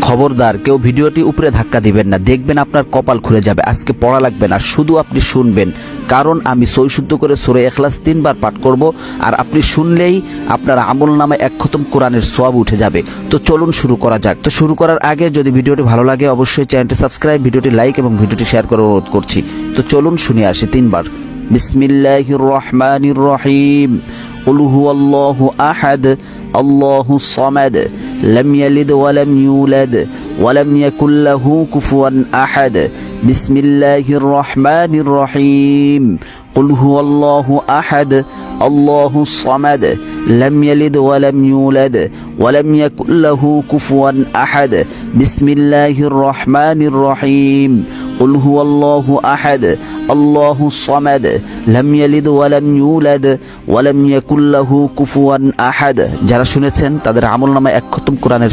খবরদার কেউ ভিডিওটি উপরে ধাক্কা দিবেন না, দেখবেন আপনার কপাল খুলে যাবে। আজকে পড়া লাগবে না, শুধু আপনি শুনবেন, কারণ আমি সই শুদ্ধ করে সূরা ইখলাস 3 বার পাঠ করব, আর আপনি শুনলেই আপনার আমলনামায় 1 খতম কোরআনের সওয়াব উঠে যাবে। তো চলুন শুরু করা যাক। তো শুরু করার আগে যদি ভিডিওটি ভালো লাগে অবশ্যই চ্যানেলটি সাবস্ক্রাইব, ভিডিওটি লাইক এবং ভিডিওটি শেয়ার করার অনুরোধ করছি। তো চলুন শুনে আসি 3 বার। বিসমিল্লাহির রহমানির রহিম। قل هو الله أحد الله الصمد لم يلد ولم يولد ولم يكن له كفوا أحد بسم الله الرحمن الرحيم قل هو الله أحد الله الصمد لم يلد ولم يولد ولم يكن له كفوا أحد بسم الله الرحمن الرحيم قل هو الله أحد الله الصمد لم يلد ولم يولد ولم يكن له কুফুয়ান আহাদ। যারা শুনেছেন তাদের আমলনামায় 1 খতম কোরআনের